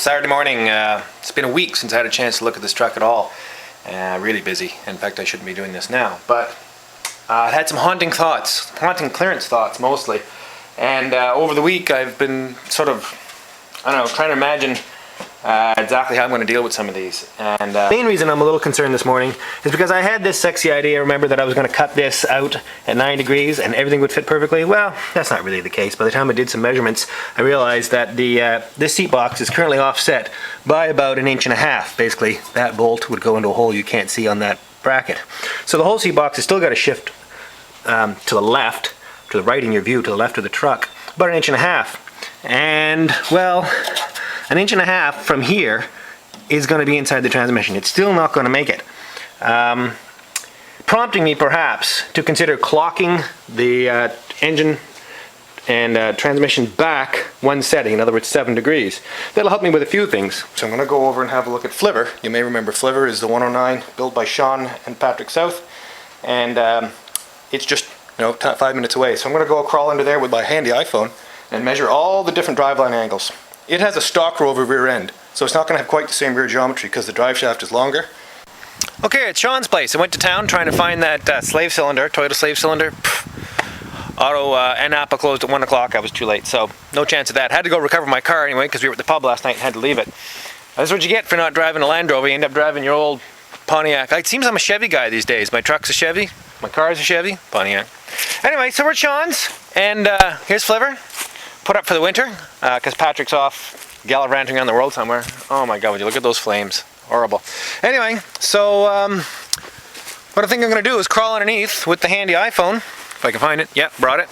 Saturday morning. It's been a week since I had a chance to look at this truck at all. Really busy. In fact, I shouldn't be doing this now. But I had some haunting clearance thoughts mostly. And over the week I've been sort of, trying to imagine exactly how I'm going to deal with some of these. And the main reason I'm a little concerned this morning is because I had this sexy idea, remember, that I was going to cut this out at 9 degrees and everything would fit perfectly. Well, that's not really the case. By the time I did some measurements, I realized that this seat box is currently offset by about 1.5 inches. Basically, that bolt would go into a hole you can't see on that bracket. So the whole seat box has still got to shift to the left, to the right in your view, to the left of the truck, about 1.5 inches. And, well, 1.5 inches from here is going to be inside the transmission. It's still not going to make it. Prompting me perhaps to consider clocking the engine and transmission back one setting, in other words 7 degrees. That'll help me with a few things. So I'm going to go over and have a look at Flivver. You may remember Flivver is the 109 built by Sean and Patrick South, and it's just 5 minutes away. So I'm going to go crawl under there with my handy iPhone and measure all the different driveline angles. It has a stock Rover rear end, so it's not going to have quite the same rear geometry because the drive shaft is longer. Okay, at Sean's place, I went to town trying to find that slave cylinder, Toyota slave cylinder. Auto and Napa closed at 1 o'clock. I was too late, so no chance of that. Had to go recover my car anyway because we were at the pub last night and had to leave it. That's what you get for not driving a Land Rover. You end up driving your old Pontiac. It seems I'm a Chevy guy these days. My truck's a Chevy, my car's a Chevy, Pontiac. Anyway, so we're at Sean's, and here's Flivver. Put up for the winter because Patrick's off gallivanting around the world somewhere. Oh my god, would you look at those flames? Horrible. Anyway, so what I think I'm going to do is crawl underneath with the handy iPhone, if I can find it. Yeah, brought it.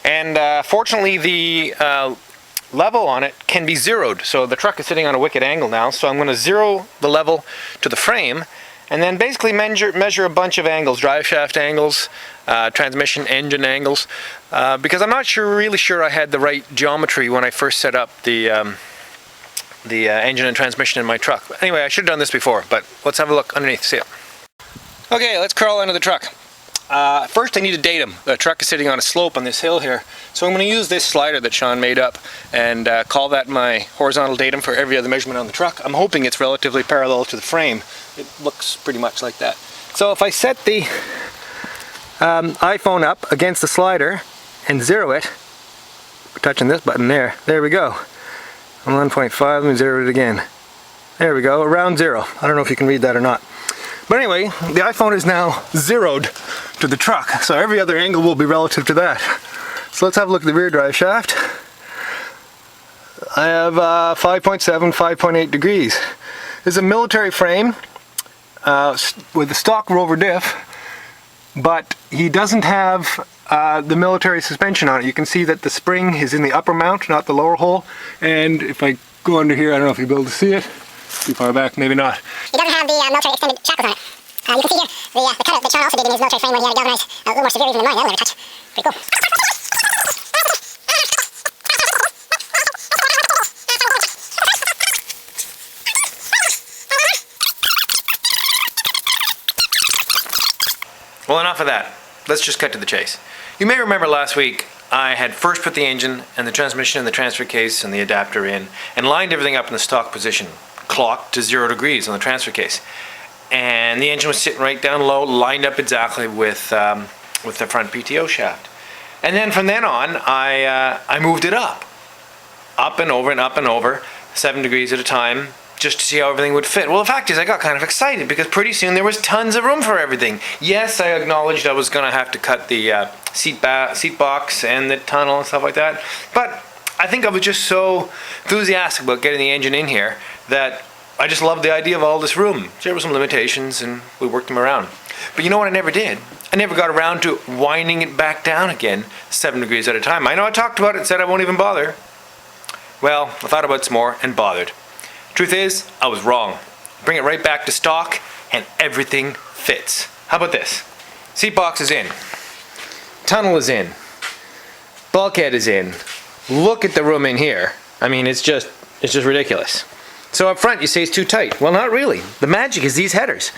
And fortunately the level on it can be zeroed. So the truck is sitting on a wicked angle now, so I'm going to zero the level to the frame and then basically measure a bunch of angles, drive shaft angles, transmission engine angles, because I'm not really sure I had the right geometry when I first set up the engine and transmission in my truck. Anyway, I should have done this before, but let's have a look underneath, see it. Okay, let's crawl under the truck. First I need to date them. The truck is sitting on a slope on this hill here, so I'm going to use this slider that Sean made up and call that my horizontal datum for every other measurement on the truck. I'm hoping it's relatively parallel to the frame. It looks pretty much like that. So if I set the iPhone up against the slider and zero it, touching this button there we go. I'm 1.5, let me zero it again. There we go, around 0. I don't know if you can read that or not. But anyway, the iPhone is now zeroed to the truck, so every other angle will be relative to that. So let's have a look at the rear drive shaft. I have 5.7, 5.8 degrees. This is a military frame with a stock Rover diff, but he doesn't have the military suspension on it. You can see that the spring is in the upper mount, not the lower hole. And if I go under here, I don't know if you'll be able to see it. Too far back, maybe not. It doesn't have the military extended shackles on it. You can see here the cutout that Sean also did in his military frame when he had it galvanized a little more severe even than mine. That'll never touch. Pretty cool. Well, enough of that. Let's just cut to the chase. You may remember last week I had first put the engine and the transmission and the transfer case and the adapter in and lined everything up in the stock position, clocked to 0 degrees on the transfer case. And the engine was sitting right down low, lined up exactly with the front PTO shaft. And then from then on, I moved it up and over and up and over, 7 degrees at a time, just to see how everything would fit. Well, the fact is I got kind of excited because pretty soon there was tons of room for everything. Yes, I acknowledged I was going to have to cut the seat box and the tunnel and stuff like that, but I think I was just so enthusiastic about getting the engine in here that I just loved the idea of all this room. There were some limitations and we worked them around. But you know what I never did? I never got around to winding it back down again 7 degrees at a time. I know I talked about it and said I won't even bother. Well, I thought about it some more and bothered. Truth is, I was wrong. Bring it right back to stock and everything fits. How about this? Seat box is in. Tunnel is in. Bulkhead is in. Look at the room in here. I mean, it's just ridiculous. So up front you say it's too tight. Well, not really. The magic is these headers.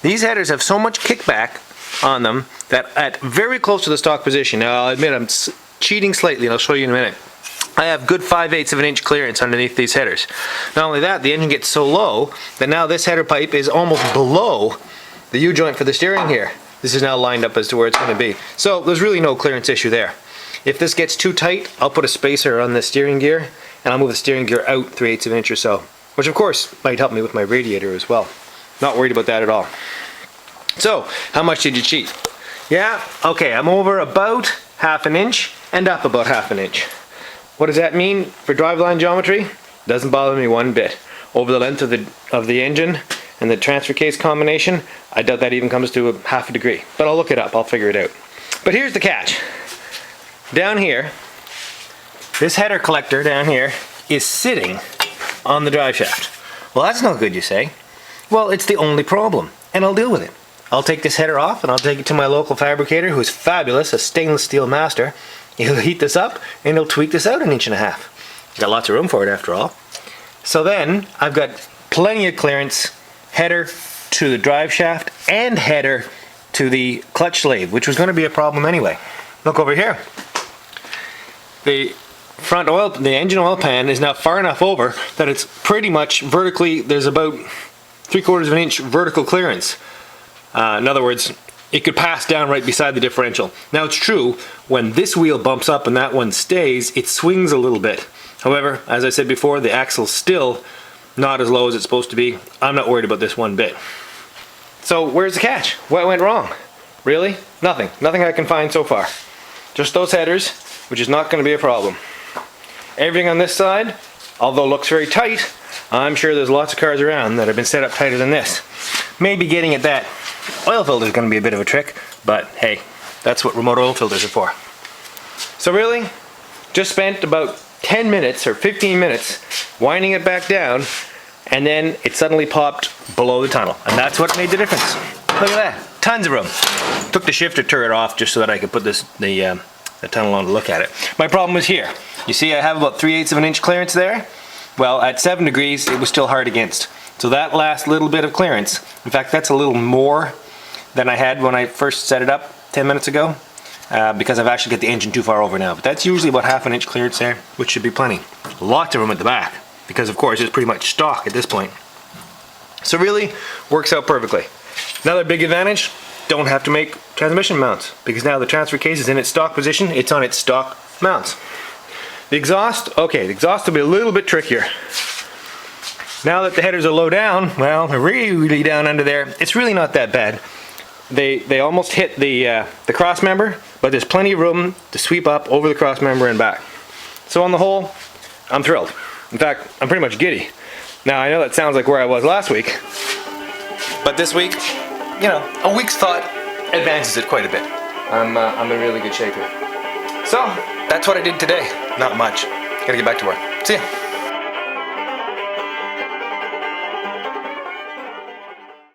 These headers have so much kickback on them that at very close to the stock position, now I'll admit I'm cheating slightly and I'll show you in a minute. I have good 5/8 of an inch clearance underneath these headers. Not only that, the engine gets so low that now this header pipe is almost below the U-joint for the steering here. This is now lined up as to where it's going to be. So there's really no clearance issue there. If this gets too tight, I'll put a spacer on the steering gear and I'll move the steering gear out 3/8 of an inch or so, which of course might help me with my radiator as well. Not worried about that at all. So, how much did you cheat? Yeah, okay, I'm over about 1/2 an inch and up about 1/2 an inch. What does that mean for driveline geometry? Doesn't bother me one bit. Over the length of the engine and the transfer case combination, I doubt that even comes to 1/2 a degree. But I'll look it up, I'll figure it out. But here's the catch. Down here, this header collector down here is sitting on the drive shaft. Well, that's not good, you say. Well, it's the only problem, and I'll deal with it. I'll take this header off and I'll take it to my local fabricator, who's fabulous, a stainless steel master. He'll heat this up and he'll tweak this out 1.5 inches. He's got lots of room for it after all. So then I've got plenty of clearance, header to the drive shaft and header to the clutch sleeve, which was going to be a problem anyway. Look over here. The engine oil pan is now far enough over that it's pretty much vertically, there's about 3/4 of an inch vertical clearance. In other words, it could pass down right beside the differential. Now it's true, when this wheel bumps up and that one stays, it swings a little bit. However, as I said before, the axle's still not as low as it's supposed to be. I'm not worried about this one bit. So where's the catch? What went wrong? Really? Nothing. Nothing I can find so far. Just those headers, which is not going to be a problem. Everything on this side, although looks very tight, I'm sure there's lots of cars around that have been set up tighter than this. Maybe getting at that oil filter is going to be a bit of a trick, but hey, that's what remote oil filters are for. So really, just spent about 10 minutes or 15 minutes winding it back down, and then it suddenly popped below the tunnel, and that's what made the difference. Look at that, tons of room. Took the shifter turret off just so that I could put the tunnel on to look at it. My problem was here. You see I have about 3/8 of an inch clearance there. Well, at 7 degrees it was still hard against. So that last little bit of clearance, in fact that's a little more than I had when I first set it up 10 minutes ago, because I've actually got the engine too far over now. But that's usually about 1/2 an inch clearance there, which should be plenty. Lots of room at the back, because of course it's pretty much stock at this point. So really, works out perfectly. Another big advantage, don't have to make transmission mounts, because now the transfer case is in its stock position, it's on its stock mounts. The exhaust, okay, the exhaust will be a little bit trickier. Now that the headers are low down, well, they're really down under there, it's really not that bad. They almost hit the cross member, but there's plenty of room to sweep up over the cross member and back. So on the whole, I'm thrilled. In fact, I'm pretty much giddy. Now I know that sounds like where I was last week, but this week, you know, a week's thought advances it quite a bit. I'm in really good shape here. So, that's what I did today. Not much. Gotta get back to work. See ya.